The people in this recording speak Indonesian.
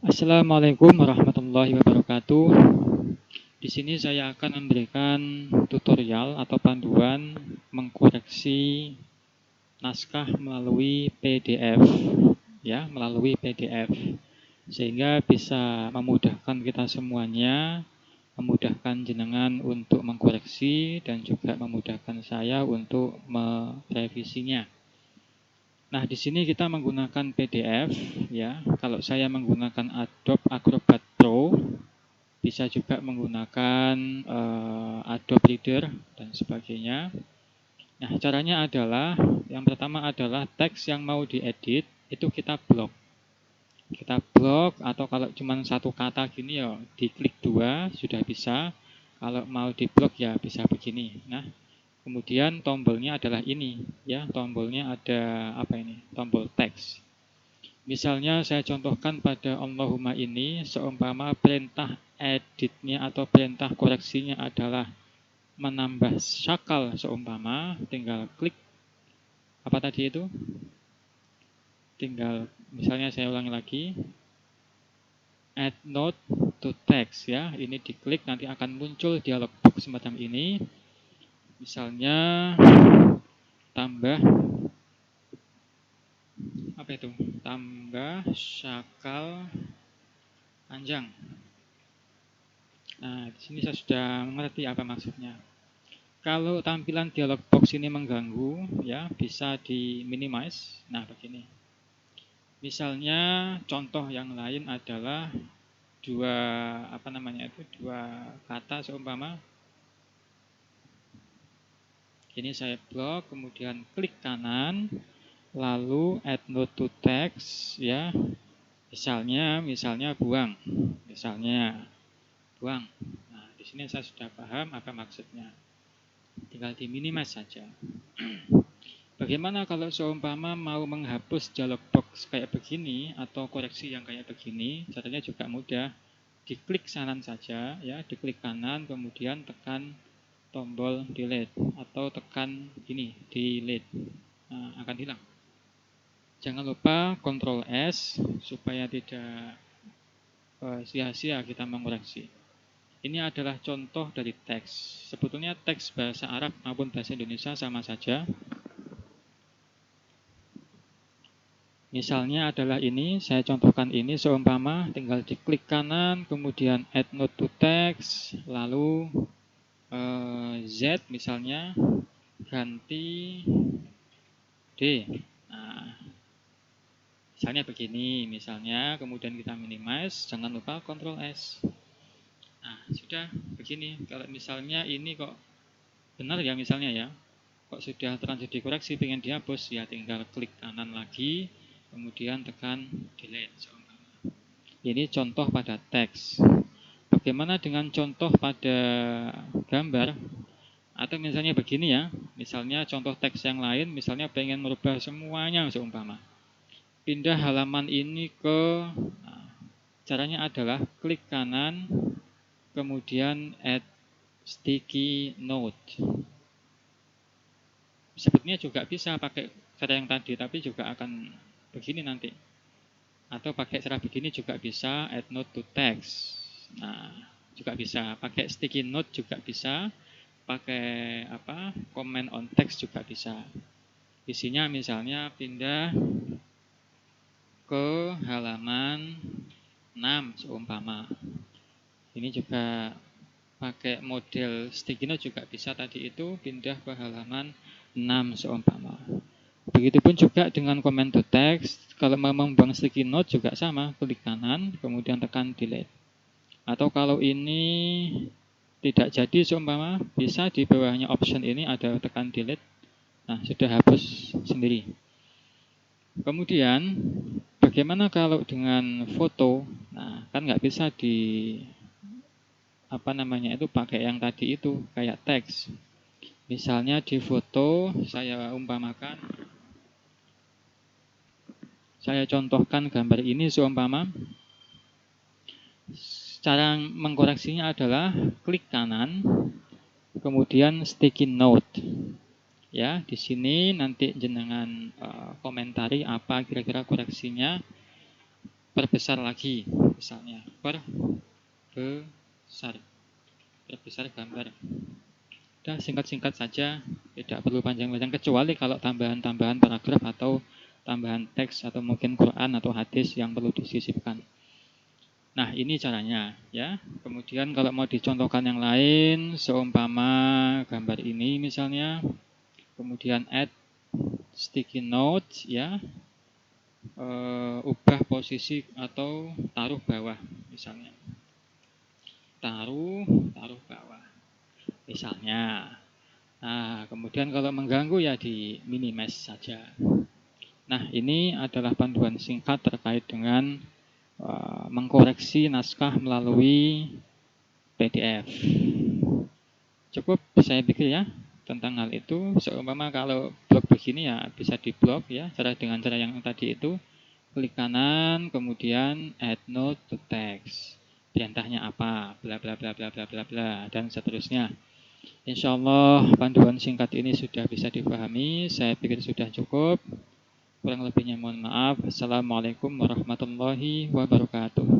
Assalamualaikum warahmatullahi wabarakatuh. Di sini saya akan memberikan tutorial atau panduan mengkoreksi naskah melalui PDF, melalui PDF, sehingga bisa memudahkan kita semuanya, memudahkan jenengan untuk mengkoreksi dan juga memudahkan saya untuk merevisinya. Nah, di sini kita menggunakan PDF, ya. Kalau saya menggunakan Adobe Acrobat Pro, bisa juga menggunakan Adobe Reader dan sebagainya. Nah, caranya adalah yang pertama adalah teks yang mau diedit itu kita blok. Kita blok, atau kalau cuma satu kata gini ya diklik 2 sudah bisa. Kalau mau diblok ya bisa begini. Nah, kemudian tombolnya adalah ini, ya. Tombolnya ada apa ini? Tombol teks. Misalnya saya contohkan pada Allahumma ini, seumpama perintah editnya atau perintah koreksinya adalah menambah syakal seumpama, tinggal klik apa tadi itu? Tinggal misalnya saya ulangi lagi. Add note to text, ya. Ini diklik nanti akan muncul dialog box semacam ini. Misalnya tambah apa itu? Tambah syakal panjang. Nah, di sini saya sudah mengerti apa maksudnya. Kalau tampilan dialog box ini mengganggu, ya, bisa di minimize. Nah, begini. Misalnya contoh yang lain adalah dua kata seumpama. Ini saya blok, kemudian klik kanan, lalu add note to text, ya. Misalnya buang. Buang. Nah, di sini saya sudah paham apa maksudnya. Tinggal di minimize saja. Bagaimana kalau seumpama mau menghapus dialog box kayak begini atau koreksi yang kayak begini? Caranya juga mudah. Diklik kanan saja, ya, diklik kanan, kemudian tekan tombol delete atau tekan ini delete. Nah, akan hilang. Jangan lupa Ctrl S supaya tidak sia-sia kita mengoreksi. Ini adalah contoh dari teks. Sebetulnya teks bahasa Arab maupun bahasa Indonesia sama saja. Misalnya adalah ini, saya contohkan ini seumpama tinggal diklik kanan, kemudian add note to text, lalu Z misalnya ganti D. Nah, misalnya begini, kemudian kita minimize, jangan lupa Ctrl S. Nah, sudah begini. Kalau misalnya ini kok benar ya misalnya ya, kok sudah terlanjur dikoreksi, pengen dihapus, ya tinggal klik kanan lagi, kemudian tekan delete. Ini contoh pada teks. Bagaimana dengan contoh pada gambar? Atau misalnya begini ya, misalnya contoh teks yang lain, misalnya pengen merubah semuanya seumpama. Pindah halaman ini ke, nah, caranya adalah klik kanan, kemudian add sticky note. Sebetulnya juga bisa pakai cara yang tadi, tapi juga akan begini nanti. Atau pakai cara begini juga bisa, add note to text. Nah, juga bisa. Pakai sticky note juga bisa. Pakai comment on text juga bisa. Isinya misalnya pindah ke halaman 6 seumpama. Ini juga pakai model sticky note juga bisa, tadi itu pindah ke halaman 6 seumpama. Begitupun juga dengan comment to text. Kalau mau membuang sticky note juga sama, klik kanan, kemudian tekan delete. Atau kalau ini tidak jadi seumpama, bisa di bawahnya option ini ada tekan delete. Nah, sudah hapus sendiri. Kemudian, bagaimana kalau dengan foto? Nah, kan nggak bisa pakai yang tadi itu, kayak teks. Misalnya di foto, saya umpamakan, saya contohkan gambar ini seumpama. Cara mengkoreksinya adalah klik kanan, kemudian sticky note. Ya, di sini nanti jenengan komentari apa kira-kira koreksinya. perbesar lagi, misalnya perbesar gambar. Udah singkat-singkat saja, tidak perlu panjang-panjang, kecuali kalau tambahan-tambahan paragraf atau tambahan teks atau mungkin Quran atau hadis yang perlu disisipkan. Nah, ini caranya ya. Kemudian kalau mau dicontohkan yang lain, seumpama gambar ini misalnya, kemudian add sticky note ya, ubah posisi atau taruh bawah misalnya. Taruh bawah misalnya. Nah, kemudian kalau mengganggu ya di minimize saja. Nah, ini adalah panduan singkat terkait dengan mengkoreksi naskah melalui PDF. Cukup saya pikir ya tentang hal itu. Seumpama kalau blog begini ya bisa di blog ya, dengan cara yang tadi itu. Klik kanan, kemudian add note to text. Perintahnya apa, bla bla bla bla bla bla bla, dan seterusnya. Insya Allah panduan singkat ini sudah bisa dipahami. Saya pikir sudah cukup. Kurang lebihnya mohon maaf. Assalamualaikum warahmatullahi wabarakatuh.